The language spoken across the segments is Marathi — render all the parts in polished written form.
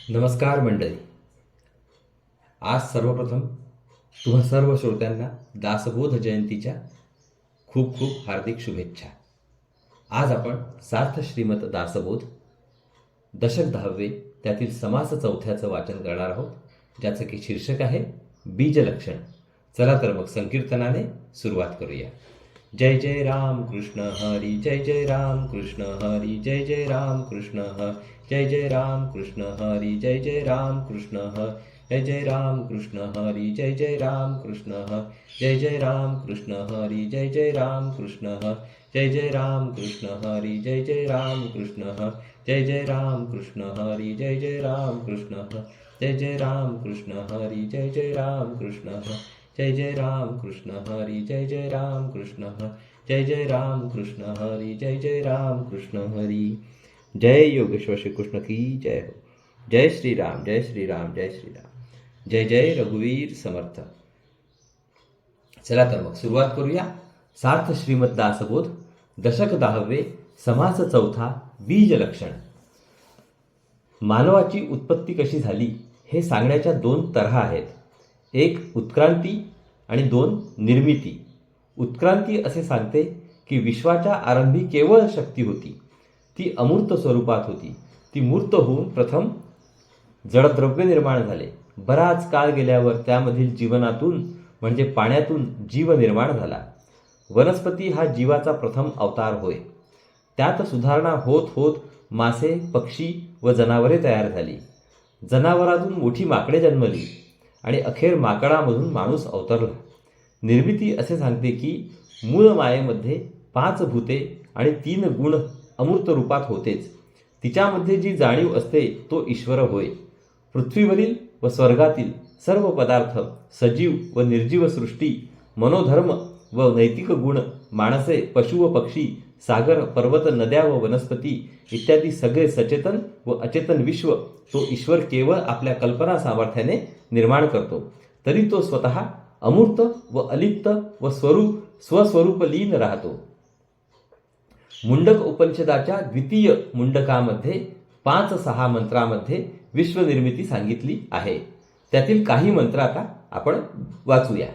नमस्कार मंडळी. आज सर्वप्रथम तुम्हा सर्व श्रोत्यांना दासबोध जयंतीच्या खूप खूप हार्दिक शुभेच्छा. आज आपण सार्थ श्रीमत दासबोध दशक 10वे त्यातील समास चौथ्याचं वाचन करणार आहोत, ज्याचं की शीर्षक आहे बीजलक्षण. चला तर मग संकीर्तनाने सुरुवात करूया. जय जय राम कृष्ण हरी, जय जय राम कृष्ण हरी, जय जय राम कृष्ण हरी, जय जय राम कृष्ण हरी, जय जय राम कृष्ण हरी, जय जय राम कृष्ण हरी, जय जय राम कृष्ण हरी, जय जय राम कृष्ण हरी, जय जय राम कृष्ण हरी, जय जय राम कृष्ण हरी, जय जय राम कृष्ण हरी, जय जय राम कृष्ण हरी, जय जय राम कृष्ण हरी, जय जय राम कृष्ण हरी, जय जय राम कृष्ण हरी, जय जय राम कृष्ण हरी, जय जय राम कृष्ण हरी, जय जय राम कृष्ण हरी, जय जय राम कृष्ण हरी. जय योगेश्वर श्री कृष्ण की जय हो. जय श्री राम, जय श्री राम, जय श्री राम. जय जय रघुवीर समर्थ. चला तर मग सुरुवात करूया. सार्थ श्रीमद दासबोध दशक 10वे समास चौथा बीजलक्षण. मानवाची उत्पत्ती कशी झाली हे सांगण्याच्या दोन तऱ्हा आहेत. एक उत्क्रांती आणि दोन निर्मिती. उत्क्रांती असे सांगते की विश्वाच्या आरंभी केवळ शक्ती होती, ती अमूर्त स्वरूपात होती. ती मूर्त होऊन प्रथम जडद्रव्य निर्माण झाले. बराच काळ गेल्यावर त्यामधील जीवनातून म्हणजे पाण्यातून जीव निर्माण झाला. वनस्पती हा जीवाचा प्रथम अवतार होय. त्यात सुधारणा होत होत मासे, पक्षी व जनावरे तयार झाली. जनावरातून मोठी माकडे जन्मली आणि अखेर माकडामधून माणूस अवतरला. निर्मिती असे सांगते की मूळ मायेमध्ये 5 भूते आणि 3 गुण अमूर्त रूपात होतेच. तिच्यामध्ये जी जाणीव असते तो ईश्वर होय. पृथ्वीवरील व स्वर्गातील सर्व पदार्थ, सजीव व निर्जीव सृष्टी, मनोधर्म व नैतिक गुण, माणसे, पशु व पक्षी, सागर, पर्वत, नद्या व वनस्पती इत्यादी सगळे सचेतन व अचेतन विश्व तो ईश्वर केवळ आपल्या कल्पना सामर्थ्याने निर्माण करतो. तरी तो स्वतः अमूर्त व अलिप्त व स्वस्वरूप लीन राहतो. मुंडक उपनिषदाच्या द्वितीय मुंडकामध्ये 5-6 मंत्रामध्ये विश्वनिर्मिती सांगितली आहे. त्यातील काही मंत्र आता आपण वाचूया.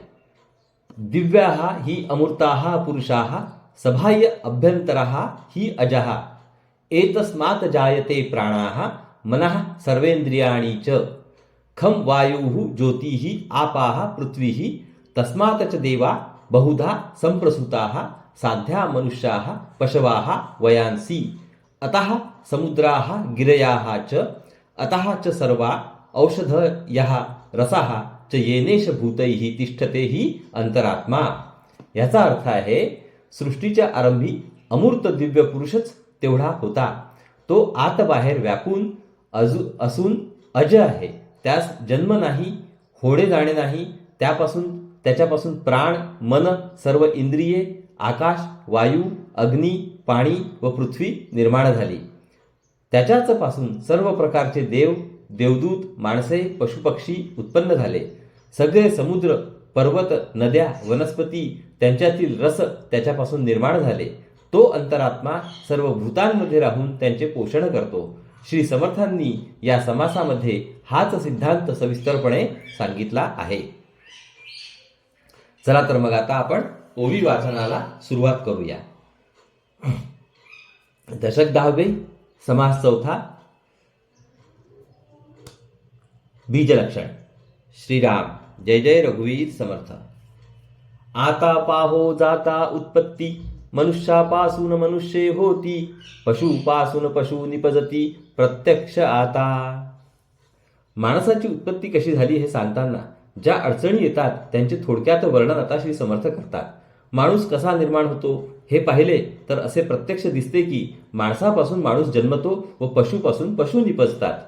दिव्याः हि अमूर्ताः पुरुषाः सबाह्य अभ्यन्तरः हि अजः एतस्मात् जायते प्राणाः मनः सर्वेन्द्रियाणि च खं वायुः ज्योतिः आपाः पृथ्वीः तस्मात् च देवा बहुधा संप्रसूताः साध्या मनुष्याः पशवाः वयांसी अतः समुद्राः गिरयाः च अतः च सर्वा औषधयः रसाः च येनेश भूतैः तिष्ठते हि अंतरात्मा. याचा अर्थ आहे, सृष्टीच्या आरंभी अमूर्त दिव्य पुरुषच तेवढा होता. तो आत बाहेर व्यापून असून अज आहे. त्यास जन्म नाही, होणे जाणे नाही. त्याच्यापासून प्राण, मन, सर्व इंद्रिये, आकाश, वायू, अग्नी, पाणी व पृथ्वी निर्माण झाली. त्याच्याच पासून सर्व प्रकारचे देव, देवदूत, माणसे, पशुपक्षी उत्पन्न झाले. सगळे समुद्र, पर्वत, नद्या, वनस्पती, त्यांच्यातील रस त्याच्यापासून निर्माण झाले. तो अंतरात्मा सर्व भूतांमध्ये राहून त्यांचे पोषण करतो. श्री समर्थांनी या समासामध्ये हाच सिद्धांत सविस्तरपणे सांगितला आहे. चला तर मग आता आपण ओवी वाचनाला सुरुवात करूया. दशक 10वे समास चौथा बीजलक्षण. श्रीराम, जय जय रघुवीर समर्थ. आता पाहो जाता उत्पत्ती, मनुष्यापासून मनुष्ये होती, पशुपासून पशु निपजती प्रत्यक्ष आता. माणसाची उत्पत्ती कशी झाली हे सांगताना ज्या अडचणी येतात त्यांचे थोडक्यात वर्णन आता श्री समर्थ करतात. माणूस कसा निर्माण होतो हे पाहिले तर असे प्रत्यक्ष दिसते की माणसापासून माणूस जन्मतो व पशुपासून पशु निपजतात.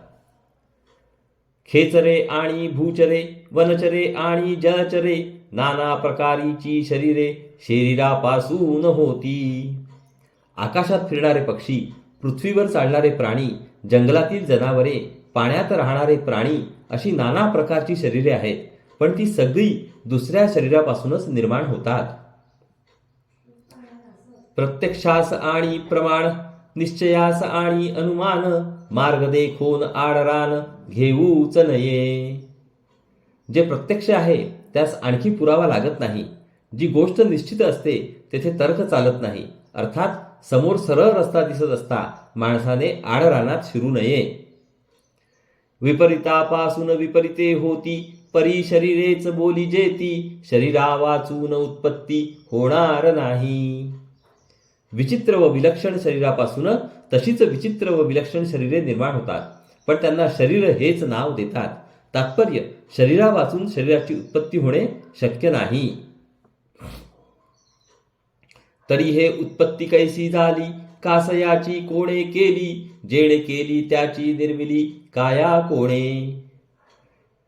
खेचरे आणि भूचरे, वनचरे आणि जलचरे, नाना प्रकारीची शरीरे शरीरापासून होती. आकाशात फिरणारे पक्षी, पृथ्वीवर चालणारे प्राणी, जंगलातील जनावरे, पाण्यात राहणारे प्राणी अशी नाना प्रकारची शरीरे आहेत, पण ती सगळी दुसऱ्या शरीरापासूनच निर्माण होतात. प्रत्यक्षास आणि प्रमाण निश्चयास आणि अनुमान, मार्ग देखोन आडरान घेऊच नये. जे प्रत्यक्ष आहे त्यास आणखी पुरावा लागत नाही. जी गोष्ट निश्चित असते तेथे तर्क चालत नाही. अर्थात समोर सरळ रस्ता दिसत असता माणसाने आडरानात शिरू नये. विपरीतापासून विपरीते होती, परी शरीरेच बोली जेती, शरीरा वाचून उत्पत्ती होणार नाही. विचित्र व विलक्षण शरीरापासून तशीच विचित्र व विलक्षण शरीरे निर्माण होतात, पण त्यांना शरीर हेच नाव देतात. तात्पर्य, शरीरा वाचून शरीराची उत्पत्ती होणे शक्य नाही. तरी हे उत्पत्ती कैसी झाली, कासयाची कोणे केली, जेणे केली त्याची निर्मिली काया कोणे.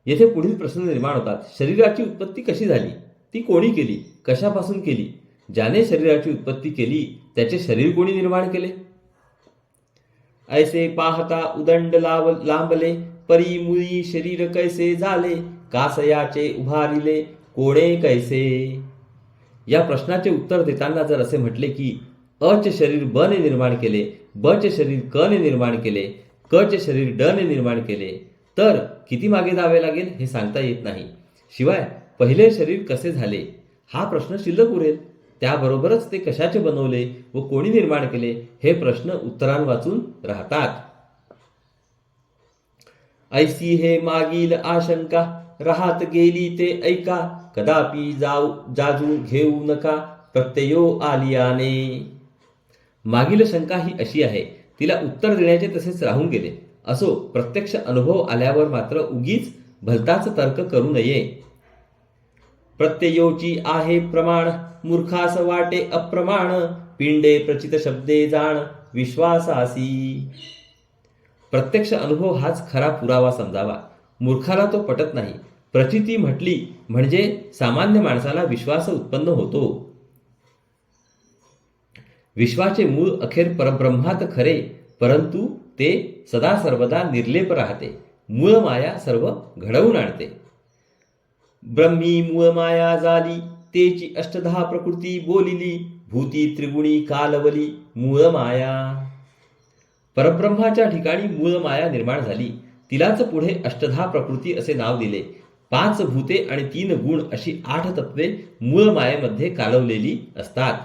येथे पुढील प्रश्न निर्माण होतात. शरीराची उत्पत्ती कशी झाली, ती कोणी केली, कशापासून केली, ज्याने शरीराची उत्पत्ती केली त्याचे शरीर कोणी निर्माण केले. ऐसे पाहता उदंड लांबले, परी मुळी शरीर कैसे झाले, कासयाचे उभारिले कोणे कैसे. या प्रश्नाचे उत्तर देताना जर असे म्हटले की अ चे शरीर ब ने निर्माण केले, ब चे शरीर क ने निर्माण केले, क चे शरीर ड ने निर्माण केले, तर किती मागे जावे लागेल हे सांगता येत नाही. शिवाय पहिले शरीर कसे झाले हा प्रश्न शिल्लक उरेल. त्याबरोबरच ते कशाचे बनवले व कोणी निर्माण केले हे प्रश्न उत्तरांवाचून राहतात. ऐसी हे मागील आशंका, राहत गेली ते ऐका, कदापि जाजू घेऊ नका, प्रत्ययो आलियाने. मागील शंका ही अशी आहे, तिला उत्तर देण्याचे तसेच राहून गेले. असो, प्रत्यक्ष अनुभव आल्यावर मात्र उगीच भलताच तर्क करू नये. प्रत्ययोची आहे प्रमाण, मूर्खास वाटे अप्रमाण, पिंडे प्रचित शब्दे जाण विश्वासासी. प्रत्यक्ष अनुभव हाच खरा पुरावा समजावा. मूर्खाला तो पटत नाही. प्रचिती म्हटली म्हणजे सामान्य माणसाला विश्वास उत्पन्न होतो. विश्वाचे मूळ अखेर परब्रह्मात खरे, परंतु ते सदा सर्वदा निर्लेप राहते. मूळ माया सर्व घडवून आणते. ब्रह्मी मूळ माया झाली, तेची अष्टधा प्रकृती बोलिली, भूती त्रिगुणी कालवली मूळ माया. परब्रह्माच्या ठिकाणी मूळ माया निर्माण झाली. तिलाच पुढे अष्टधा प्रकृती असे नाव दिले. 5 भूते आणि 3 गुण अशी 8 तत्वे मूळ मायेमध्ये कालवलेली असतात.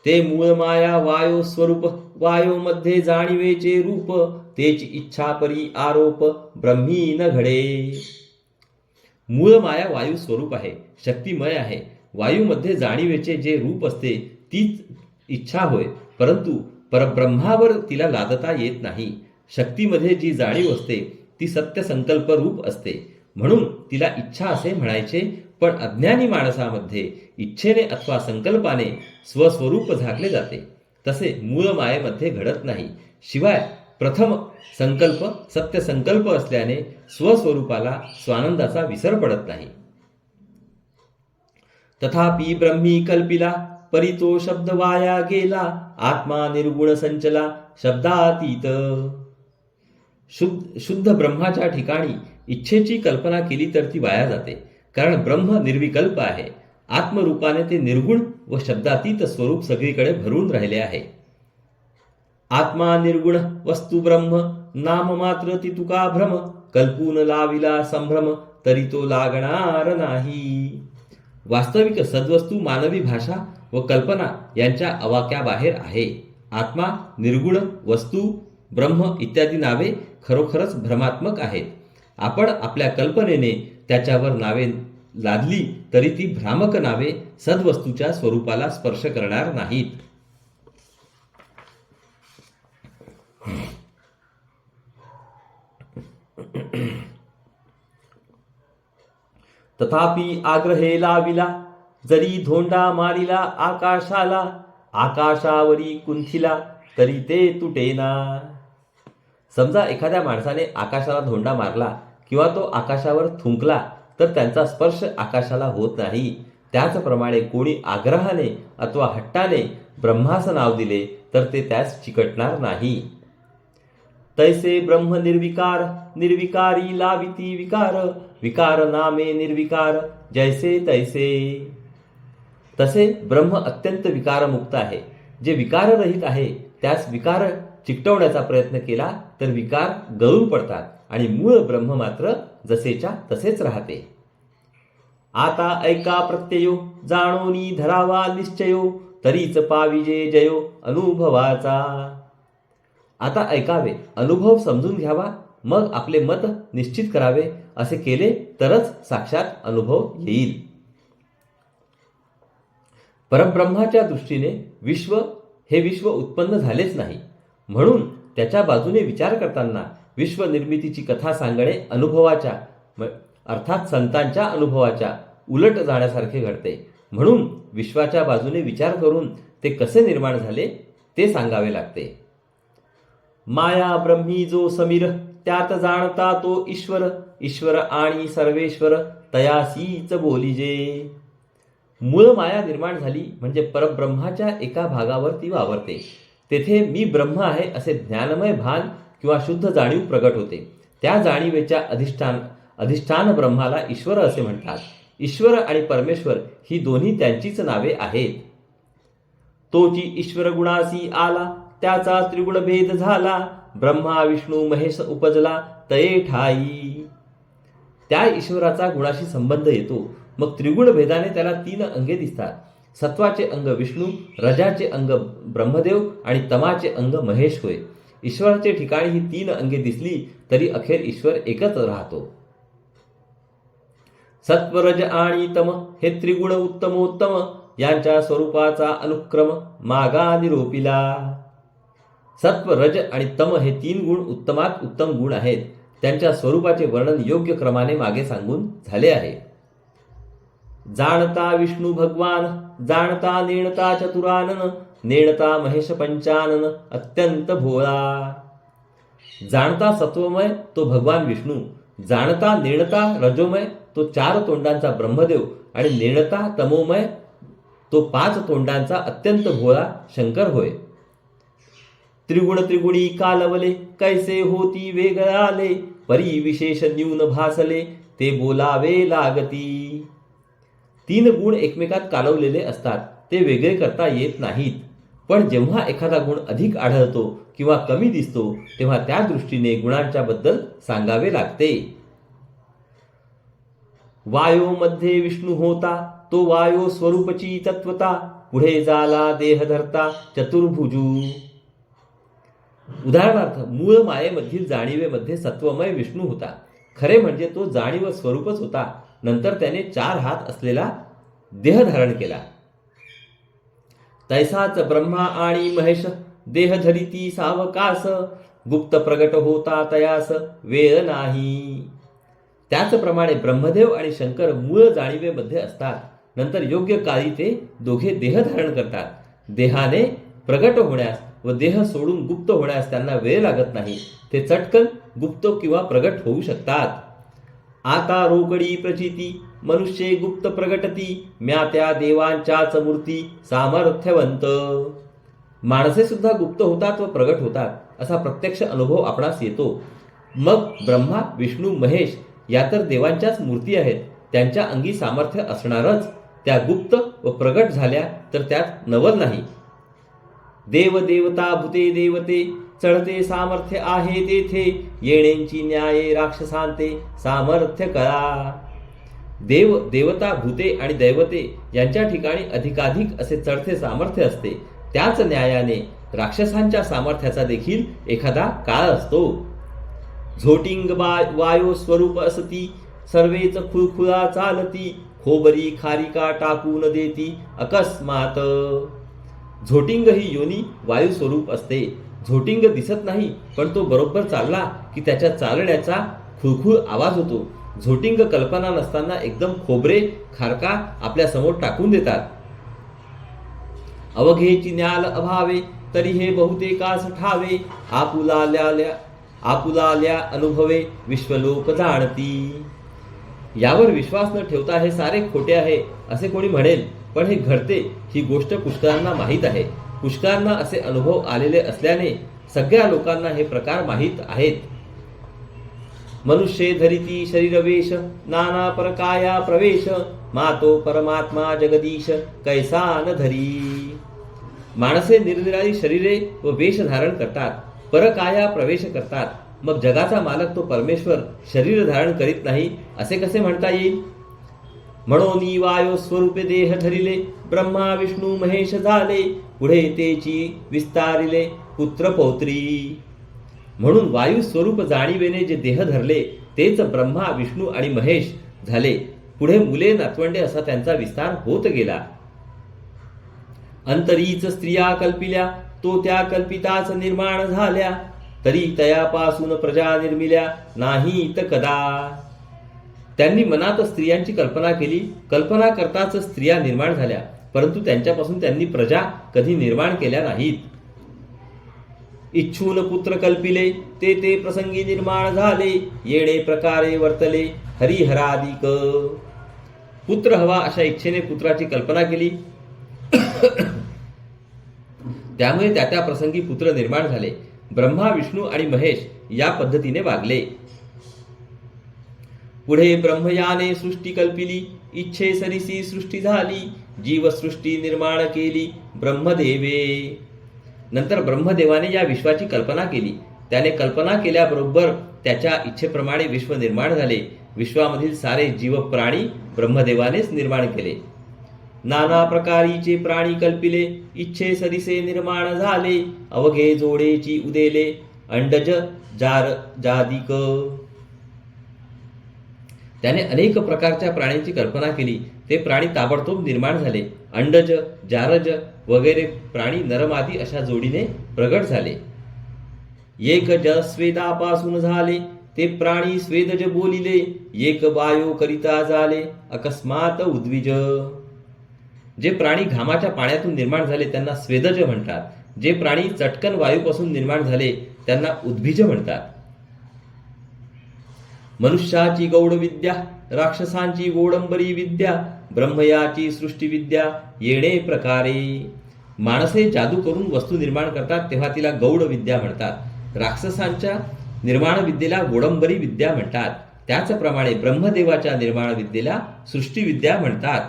ते मूळ माया वायो स्वरूप, वायो मध्ये जाणीवेचे रूप, तेची इच्छा परी आरोप ब्रह्मी न घडे. मूळ माया वायू स्वरूप आहे, शक्तिमय आहे. वायूमध्ये जाणीवेचे जे रूप असते तीच इच्छा होय, परंतु परब्रह्मावर तिला लादता येत नाही. शक्तीमध्ये जी जाणीव असते ती सत्य संकल्प रूप असते, म्हणून तिला इच्छा असे म्हणायचे. पण अज्ञानी माणसामध्ये इच्छेने अथवा संकल्पाने स्वस्वरूप झाकले जाते. तसे मूळ मायेमध्ये घडत नाही. शिवाय प्रथम संकल्प सत्य संकल्प असल्याने स्वस्वरूपाला स्वानंदाचा विसर पडत नाही. तथापि ब्रह्मी कल्पिला, परी तो शब्द वाया गेला, आत्मा निर्गुण संचला शब्दातीत. शुद्ध ब्रह्माच्या ठिकाणी इच्छेची कल्पना केली तर ती वाया जाते, कारण ब्रह्म निर्विकल्प आहे. आत्मरूपाने ते निर्गुण व शब्दातीत स्वरूप सगळीकडे भरून राहिले आहे. आत्मा निर्गुण वस्तू ब्रह्म, नाम मात्र ती तुका भ्रम, कल्पून लाविला संभ्रम, तरी तो लागणार नाही. वास्तविक सद्वस्तू मानवी भाषा व कल्पना यांच्या अवाक्याबाहेर आहे. आत्मा, निर्गुण, वस्तू, ब्रह्म इत्यादी नावे खरोखरच भ्रमात्मक आहेत. आपण आपल्या कल्पनेने त्याच्यावर नावे लादली तरी ती भ्रामक नावे सद्वस्तूच्या स्वरूपाला स्पर्श करणार नाहीत. तथापि आग्रहे लाविला, जरी धोंडा मारिला आकाशाला, आकाशावरी कुंथिला तरी ते तुटेना. समजा एखाद्या माणसाने आकाशाला धोंडा मारला किंवा तो आकाशावर थुंकला तर त्यांचा स्पर्श आकाशाला होत नाही. त्याचप्रमाणे कोणी आग्रहाने अथवा हट्टाने ब्रह्माचं नाव दिले तर ते त्यास चिकटणार नाही. तैसे ब्रह्म निर्विकार, निर्विकारी लाविती विकार, विकार नामे निर्विकार जैसे तैसे. तसे ब्रह्म अत्यंत विकारमुक्त आहे. जे विकाररहित आहे त्यास विकार चिकटवण्याचा प्रयत्न केला तर विकार गळून पडतात आणि मूळ ब्रह्म मात्र जसेच्या तसेच राहते. आता ऐका प्रत्ययो जाणोनी धरावा निश्चयो तरीच पाविजे जयो अनुभवाचा. आता ऐकावे, अनुभव समजून घ्यावा, मग आपले मत निश्चित करावे. असे केले तरच साक्षात अनुभव येईल. परब्रह्माच्या दृष्टीने हे विश्व उत्पन्न झालेच नाही, म्हणून त्याच्या बाजूने विचार करताना विश्व निर्मितीची कथा सांगणे अनुभवाच्या अर्थात संतांच्या अनुभवाच्या उलट जाण्यासारखे घडते. म्हणून विश्वाच्या बाजूने विचार करून ते कसे निर्माण झाले ते सांगावे लागते. माया ब्रह्मी जो समीर त्यात जाणता तो ईश्वर, ईश्वर आणि सर्वेश्वर तयासीच बोलिजे. मूळ माया निर्माण झाली म्हणजे परब्रह्माच्या एका भागावर ती वावरते. तेथे मी ब्रह्म आहे असे ज्ञानमय भान किंवा शुद्ध जाणीव प्रगट होते. त्या जाणीवेच्या अधिष्ठान ब्रह्माला ईश्वर असे म्हणतात. ईश्वर आणि परमेश्वर ही दोन्ही त्यांचीच नावे आहेत. तोची ईश्वर गुणासी आला त्याचा त्रिगुण भेद झाला, ब्रह्मा विष्णू महेश उपजला तये ठाई. त्या ईश्वराचा गुणाशी संबंध येतो. मग त्रिगुण भेदाने त्याला 3 अंगे दिसतात. सत्वाचे अंग विष्णू, रजाचे अंग ब्रह्मदेव आणि तमाचे अंग महेश होय. ईश्वराचे ठिकाणी ही 3 अंगे दिसली तरी अखेर ईश्वर एकच राहतो. सत्व रज आणि तम हे त्रिगुण उत्तमोत्तम यांच्या स्वरूपाचा अनुक्रम मागा निरोपिला. सत्व रज आणि तम हे 3 गुण उत्तमात उत्तम गुण आहेत. त्यांच्या स्वरूपाचे वर्णन योग्य क्रमाने मागे सांगून झाले आहे. जाणता विष्णू भगवान, जाणता नेणता चतुरानन, नेणता महेश पंचानन अत्यंत भोळा. जाणता सत्वमय तो भगवान विष्णू, जाणता नेणता रजोमय तो 4 तोंडांचा ब्रह्मदेव आणि नेणता तमोमय तो 5 तोंडांचा अत्यंत भोळा शंकर होय. त्रिगुण त्रिगुणी कालवले कैसे होती वेगळाले, परी विशेष न्यून भासले ते बोलावे लागती. 3 गुण एकमेकात कालवलेले असतात, ते वेगळे करता येत नाहीत. पण जेव्हा एखादा गुण अधिक आढळतो किंवा कमी दिसतो तेव्हा त्या दृष्टीने गुणांच्या बद्दल सांगावे लागते. वायो मध्ये विष्णू होता तो वायो स्वरूपची तत्वता, पुढे झाला देह धरता चतुर्भुजू. उदाहरणार्थ मूळ मायेमधील जाणीवेमध्ये सत्वमय विष्णू होता. खरे म्हणजे तो जाणीव स्वरूपच होता. नंतर त्याने 4 हात असलेला देह धारण केला. तैसाच ब्रह्मा आणि महेश देह धरिती सावकास, गुप्त प्रगट होता तयास वेळ नाही. त्याचप्रमाणे ब्रह्मदेव आणि शंकर मूळ जाणीवेमध्ये असतात. नंतर योग्य काळी ते दोघे देह धारण करतात. देहाने प्रगट होण्यास व देह सोडून गुप्त होण्यास त्यांना वेळ लागत नाही. ते चटकन गुप्त किंवा प्रगट होऊ शकतात. आता रोकडी प्रचिती मनुष्य गुप्त प्रगटती, म्या त्या देवांच्याच मूर्ती सामर्थ्यवंत. माणसे सुद्धा गुप्त होतात व प्रगट होतात असा प्रत्यक्ष अनुभव आपणास येतो. मग ब्रह्मा विष्णू महेश या तर देवांच्याच मूर्ती आहेत. त्यांच्या अंगी सामर्थ्य असणारच. त्या गुप्त व प्रगट झाल्या तर त्यात नवल नाही. देव देवता भूते देवते चढते सामर्थ्य आहे तेथे, येणेंची न्याये राक्षसांते सामर्थ्य कळा. देव देवता भूते आणि दैवते यांच्या ठिकाणी अधिकाधिक असे चढते सामर्थ्य असते. त्याच न्यायाने राक्षसांच्या सामर्थ्याचा देखील एखादा काळ असतो. झोटिंग वायो स्वरूप असती, सर्वेच खुळखुळा चालती, खोबरी खारिका टाकून देती अकस्मात. झोटिंग ही योनी वायू स्वरूप असते. झोटिंग दिसत नाही, पण तो बरोबर चालला की त्याच्या चालण्याचा खुळखुळ आवाज होतो. झोटिंग कल्पना नसताना एकदम खोबरे खारका आपल्या समोर टाकून देतात. अवघेची न्याल अभावे तरी हे बहुतेकास ठावे, आपुलाल्या अनुभवे विश्वलोक जाणती. यावर विश्वास न ठेवता हे सारे खोटे आहे असे कोणी म्हणेल, पण हे घडते ही गोष्ट पुष्कळांना माहीत आहे. पुष्कळांना असे अनुभव आलेले असल्याने सगळ्या लोकांना हे प्रकार माहीत आहेत. मनुष्य धरिती शरीरवेश, नाना परकाया प्रवेश, मातो परमात्मा जगदीश कैसा न धरी. माणसे निरनिराळी शरीरे व वेश धारण करतात, परकाया प्रवेश करतात. मग जगाचा मालक तो परमेश्वर शरीर धारण करीत नाही असे कसे म्हणता येईल? म्हणून वायो स्वरूपे देह धरिले, ब्रह्मा विष्णू महेश झाले, पुढे तेची विस्तारिले पुत्र पौत्री. म्हणून वायू स्वरूप जाणीवेने जे देह धरले तेच ब्रह्मा विष्णू आणि महेश झाले. पुढे मुले नातवंडे असा त्यांचा विस्तार होत गेला. अंतरीच स्त्रिया कल्पिल्या, तो त्या कल्पिताच निर्माण झाल्या, तरी तयापासून प्रजा निर्मिल्या नाहीत कदा. त्यांनी मनात स्त्रियांची कल्पना केली, कल्पना करताच स्त्रिया निर्माण झाल्या, परंतु त्यांच्यापासून त्यांनी प्रजा कधी निर्माण केल्या नाहीत. इच्छून पुत्र कल्पिले, ते प्रसंगी निर्माण झाले, येणे प्रकारे वर्तले हरिहरादिक. पुत्र हवा अशा इच्छेने पुत्राची कल्पना केली, त्यामुळे त्या प्रसंगी पुत्र निर्माण झाले. ब्रह्मा विष्णू आणि महेश या पद्धतीने वागले. पुढे ब्रह्मयाने सृष्टी कल्पिली, इच्छे सरिसी सृष्टी झाली, जीवसृष्टी निर्माण केली ब्रह्मदेवे. नंतर ब्रह्मदेवाने या विश्वाची कल्पना केली. त्याने कल्पना केल्याबरोबर त्याच्या इच्छेप्रमाणे विश्व निर्माण झाले. विश्वामधील सारे जीव प्राणी ब्रह्मदेवानेच निर्माण केले. नाना प्रकारीचे प्राणी कल्पिले, इच्छे सरिसे निर्माण झाले, अवघे जोडेची उदेले अंडज जार जादिक. त्याने अनेक प्रकारच्या प्राण्यांची कल्पना केली. ते प्राणी ताबडतोब निर्माण झाले. अंडज, जारज वगैरे प्राणी नरमादी अशा जोडीने प्रगट झाले. एक ज स्वेदापासून झाले, ते प्राणी स्वेदज बोलिले, एक वायो करिता झाले अकस्मात उद्विज. जे प्राणी घामाच्या पाण्यातून निर्माण झाले त्यांना स्वेदज म्हणतात. जे प्राणी चटकन वायूपासून निर्माण झाले त्यांना उद्भिज म्हणतात. मनुष्याची गौड विद्या, राक्षसांची गोडंबरी विद्या, ब्रह्मयाची सृष्टी विद्या येणे प्रकारे. माणसे जादू करून वस्तू निर्माण करतात तेव्हा तिला गौड विद्या म्हणतात. राक्षसांच्या निर्माण विद्येला गोडंबरी विद्या म्हणतात. त्याचप्रमाणे ब्रह्मदेवाच्या निर्माण विद्येला सृष्टी विद्या म्हणतात.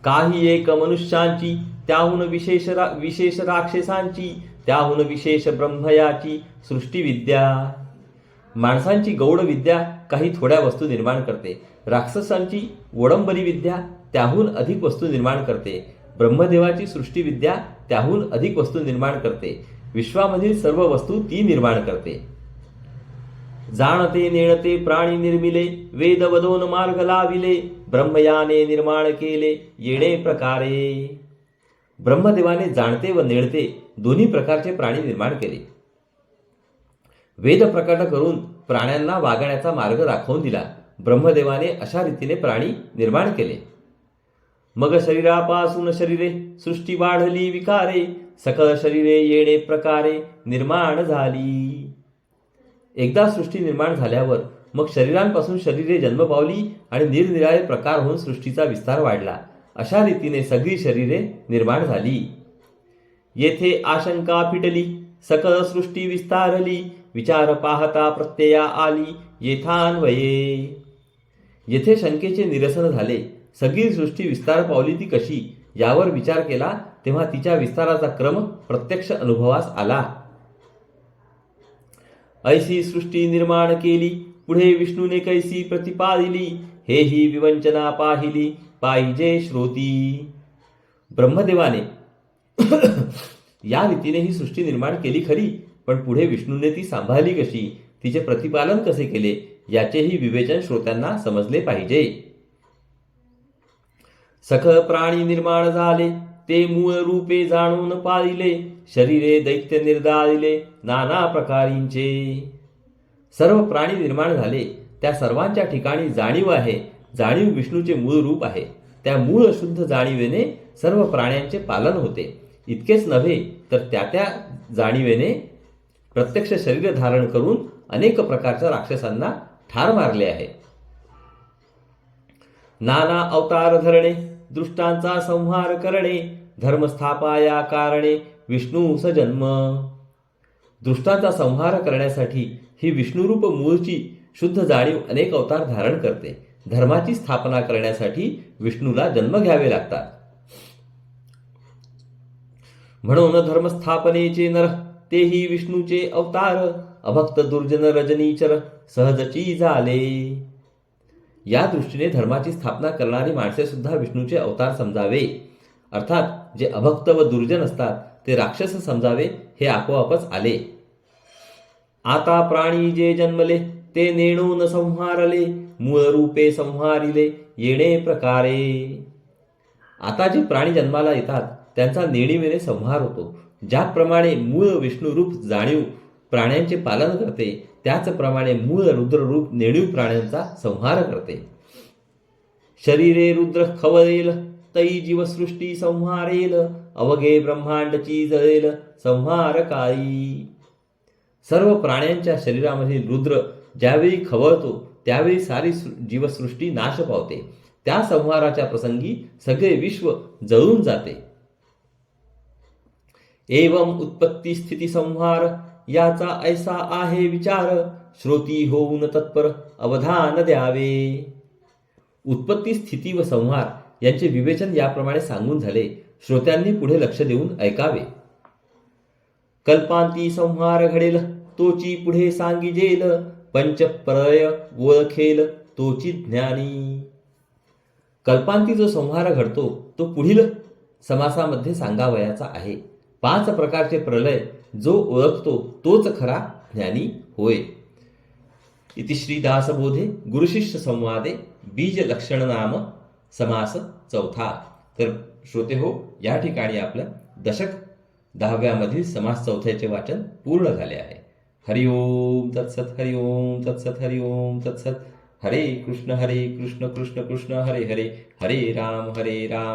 काही एक मनुष्यांची, त्याहून विशेष राक्षसांची, त्याहून विशेष ब्रह्मयाची सृष्टी विद्या. माणसांची गौड विद्या काही थोड्या वस्तू निर्माण करते. राक्षसांची गोडंबरी विद्या त्याहून अधिक वस्तू निर्माण करते. ब्रह्मदेवाची सृष्टी विद्या त्याहून अधिक वस्तू निर्माण करते. विश्वामधील सर्व वस्तू ती निर्माण करते. जाणते नेणते प्राणी निर्मिले, वेद वदोन मार्ग लाविले, ब्रह्मयाने निर्माण केले येणे प्रकारे. ब्रह्मदेवाने जाणते व नेणते दोन्ही प्रकारचे प्राणी निर्माण केले. वेद प्रकट करून प्राण्यांना वागण्याचा मार्ग दाखवून दिला. ब्रह्मदेवाने अशा रीतीने प्राणी निर्माण केले. मग शरीरापासून शरीरे सृष्टी वाढली विकारे, सकळ शरीरे येणे प्रकारे निर्माण झाली. एकदा सृष्टी निर्माण झाल्यावर मग शरीरांपासून शरीरे जन्म पावली आणि निरनिराळे प्रकार होऊन सृष्टीचा विस्तार वाढला. अशा रीतीने सगळी शरीरे निर्माण झाली. येथे आशंका फिटली, सकळ सृष्टी विस्तारली, विचार पाहता प्रत्यया आली येथान्वये. येथे शंकेचे निरसन झाले. सगळी सृष्टी विस्तार पावली ती कशी यावर विचार केला तेव्हा तिच्या विस्ताराचा क्रम प्रत्यक्ष अनुभवास आला. ऐसी सृष्टी निर्माण केली, पुढे विष्णूने कैसी प्रतिपादिली, हेही विवंचना पाहिली पाहिजे श्रोती. ब्रह्मदेवाने या रीतीने ही सृष्टी निर्माण केली खरी, पण पुढे विष्णूने ती सांभाळली कशी, तिचे प्रतिपालन कसे केले याचेही विवेचन श्रोत्यांना समजले पाहिजे. सखळ प्राणी निर्माण झाले, ते मूळ रूपे जाणून पाहिले, शरीरे दैत्य निर्दारिले नाना प्रकारींचे. सर्व प्राणी निर्माण झाले, त्या सर्वांच्या ठिकाणी जाणीव आहे. जाणीव विष्णूचे मूळ रूप आहे. त्या मूळ शुद्ध जाणीवेने सर्व प्राण्यांचे पालन होते. इतकेच नव्हे तर त्या जाणीवेने प्रत्यक्ष शरीर धारण करून अनेक प्रकारच्या राक्षसांना ठार मारले आहे. नाना अवतार धरणे, दृष्टांचा संहार करणे, धर्मस्थापाया कारणे विष्णू सजन्म. दृष्टांचा संहार करण्यासाठी ही विष्णुरूप मूळची शुद्ध जाणीव अनेक अवतार धारण करते. धर्माची स्थापना करण्यासाठी विष्णूला जन्म घ्यावे लागतात. म्हणून धर्मस्थापनेचे नर तेही विष्णूचे अवतार, अभक्त दुर्जन रजनीचर सहजची झाले. या दृष्टीने धर्माची स्थापना करणारी माणसे सुद्धा विष्णूचे अवतार समजावे. अर्थात जे अभक्त व दुर्जन असतात ते राक्षस समजावे हे आपोआपच आले. आता प्राणी जे जन्मले ते नेणून संहारले, मूळ रूपे संहारिले येणे प्रकारे. आता जे प्राणी जन्माला येतात त्यांचा नेणीवेने संहार होतो. ज्याप्रमाणे मूळ विष्णुरूप जाणीव प्राण्यांचे पालन करते, त्याचप्रमाणे मूळ रुद्ररूप नेणीव प्राण्यांचा संहार करते. शरीरे रुद्र खवळेल, तै जीवसृष्टी संहारेल, अवघे ब्रह्मांडची जळेल संहार काळी. सर्व प्राण्यांच्या शरीरामधील रुद्र ज्यावेळी खवळतो त्यावेळी सारी जीवसृष्टी नाश पावते. त्या संहाराच्या प्रसंगी सगळे विश्व जळून जाते. एवं उत्पत्ती स्थिती संहार याचा ऐसा आहे विचार, श्रोती होऊन तत्पर अवधान द्यावे. उत्पत्ती स्थिती व संहार यांचे विवेचन याप्रमाणे सांगून झाले. श्रोत्यांनी पुढे लक्ष देऊन ऐकावे. कल्पांती संहार घडेल तोची पुढे सांगिजेल, पंचप्रलय ओळखेल तोची ज्ञानी. कल्पांती जो संहार घडतो तो पुढील समासामध्ये सांगावयाचा आहे. 5 प्रकारचे प्रलय जो ओळखतो तोच खरा ज्ञानी होय. इति श्री दासबोधे गुरुशिष्य संवादे बीज लक्षण नाम समास 4. तर श्रोते हो, या ठिकाणी आपलं दशक 10व्यामधील समास 4चे वाचन पूर्ण झाले आहे. हरिओम तत्सत, हरिओम तत्सत, हरिओम तत्सत. हरे कृष्ण कृष्ण कृष्ण हरे हरे, हरे राम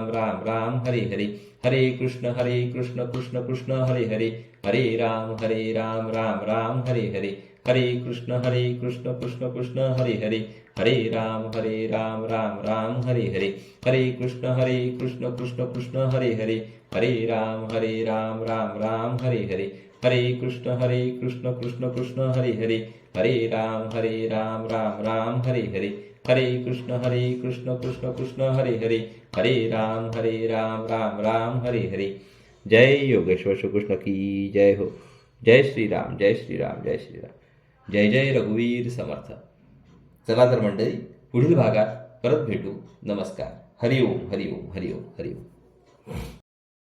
राम राम हरे हरे, हरे कृष्ण कृष्ण कृष्ण हरे हरे, हरे राम राम राम हरे हरे, हरे कृष्ण कृष्ण कृष्ण हरे हरे, हरे राम राम राम हरे हरे, हरे कृष्ण कृष्ण कृष्ण हरे हरे, हरे राम राम राम हरे हरे, हरे कृष्ण कृष्ण कृष्ण हरे हरे, हरे राम राम राम हरे हरे, हरे कृष्ण कृष्ण कृष्ण हरे हरे, हरे राम राम राम हरे हरे. जय योगेश्वर श्री कृष्ण की जय हो. जय श्रीराम, जय श्रीराम, जय श्रीराम. जय जय रघुवीर समर्थ. चला तर मंडळी, पुढील भागात परत भेटू. नमस्कार. हरिओम हरिओम हरिओम हरिओम.